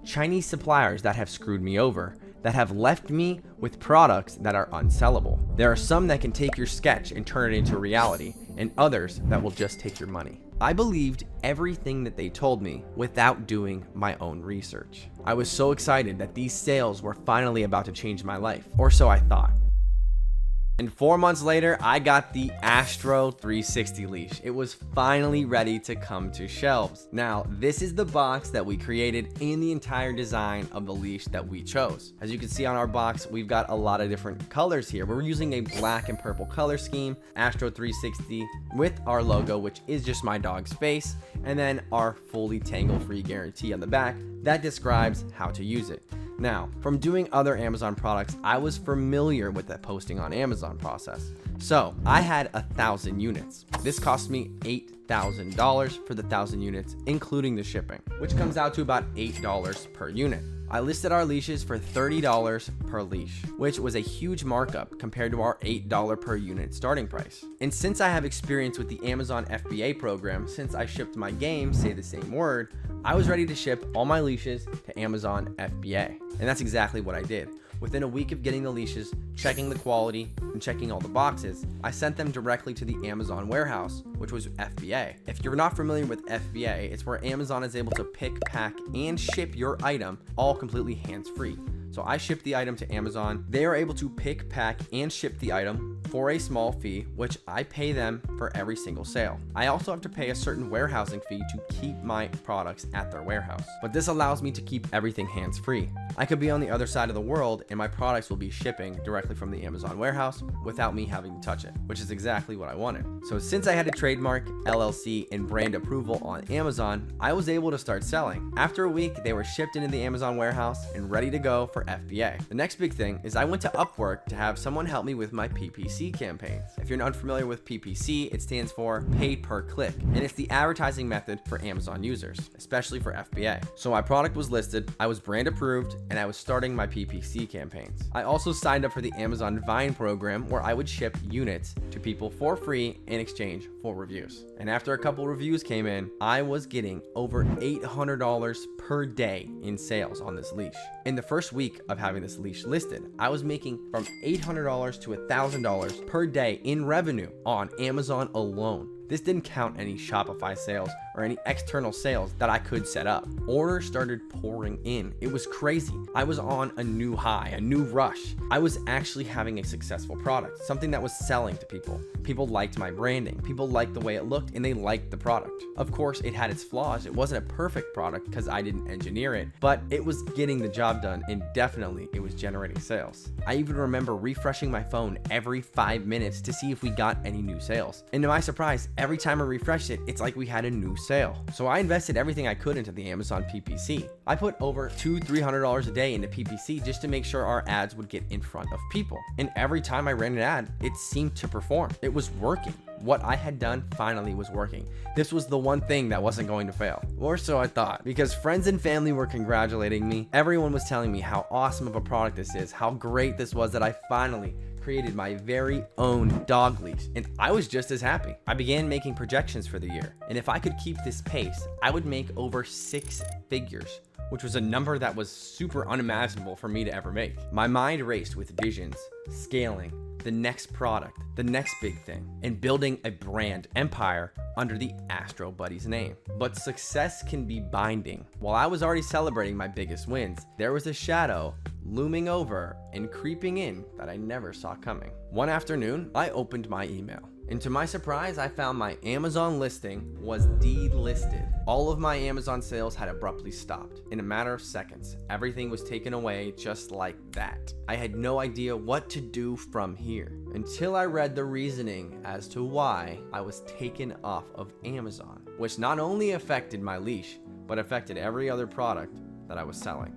Chinese suppliers that have screwed me over, that have left me with products that are unsellable. There are some that can take your sketch and turn it into reality, and others that will just take your money. I believed everything that they told me without doing my own research. I was so excited that these sales were finally about to change my life, or so I thought. And 4 months later, I got the Astro 360 leash. It was finally ready to come to shelves. Now, this is the box that we created and the entire design of the leash that we chose. As you can see on our box, we've got a lot of different colors here. We're using a black and purple color scheme, Astro 360 with our logo, which is just my dog's face, and then our fully tangle-free guarantee on the back that describes how to use it. Now, from doing other Amazon products, I was familiar with the posting on Amazon process. So I had 1,000 units. This cost me $8,000 for the 1,000 units, including the shipping, which comes out to about $8 per unit. I listed our leashes for $30 per leash, which was a huge markup compared to our $8 per unit starting price. And since I have experience with the Amazon FBA program, since I shipped my game, Say the Same Word, I was ready to ship all my leashes to Amazon FBA. And that's exactly what I did. Within a week of getting the leashes, checking the quality, and checking all the boxes, I sent them directly to the Amazon warehouse, which was FBA. If you're not familiar with FBA, it's where Amazon is able to pick, pack, and ship your item all completely hands-free. So I shipped the item to Amazon. They are able to pick, pack, and ship the item for a small fee, which I pay them for every single sale. I also have to pay a certain warehousing fee to keep my products at their warehouse. But this allows me to keep everything hands-free. I could be on the other side of the world and my products will be shipping directly from the Amazon warehouse without me having to touch it, which is exactly what I wanted. So since I had a trademark, LLC, and brand approval on Amazon, I was able to start selling. After a week, they were shipped into the Amazon warehouse and ready to go for FBA. The next big thing is I went to Upwork to have someone help me with my PPC campaigns. If you're not familiar with PPC, it stands for paid per click, and it's the advertising method for Amazon users, especially for FBA. So my product was listed, I was brand approved, and I was starting my PPC campaigns. I also signed up for the Amazon Vine program where I would ship units to people for free in exchange for reviews. And after a couple reviews came in, I was getting over $800 per day in sales on this leash. In the first week of having this leash listed, I was making from $800 to $1,000 per day in revenue on Amazon alone. This didn't count any Shopify sales or any external sales that I could set up. Orders started pouring in. It was crazy. I was on a new high, a new rush. I was actually having a successful product, something that was selling to people. People liked my branding. People liked the way it looked and they liked the product. Of course, it had its flaws. It wasn't a perfect product because I didn't engineer it, but it was getting the job done and definitely it was generating sales. I even remember refreshing my phone every 5 minutes to see if we got any new sales. And to my surprise, every time I refreshed it, it's like we had a new sale. So I invested everything I could into the Amazon PPC. I put over $200-300 a day into PPC just to make sure our ads would get in front of people. And every time I ran an ad, it seemed to perform. It was working. What I had done finally was working. This was the one thing that wasn't going to fail, or so I thought, because friends and family were congratulating me. Everyone was telling me how awesome of a product this is, how great this was that I finally created my very own dog leash, and I was just as happy. I began making projections for the year, and if I could keep this pace, I would make over 6 figures, which was a number that was super unimaginable for me to ever make. My mind raced with visions, scaling, the next product, the next big thing, and building a brand empire under the Astro Buddies name. But success can be binding. While I was already celebrating my biggest wins, there was a shadow looming over and creeping in that I never saw coming. One afternoon, I opened my email, and to my surprise, I found my Amazon listing was delisted. All of my Amazon sales had abruptly stopped. In a matter of seconds, everything was taken away just like that. I had no idea what to do from here until I read the reasoning as to why I was taken off of Amazon, which not only affected my leash, but affected every other product that I was selling.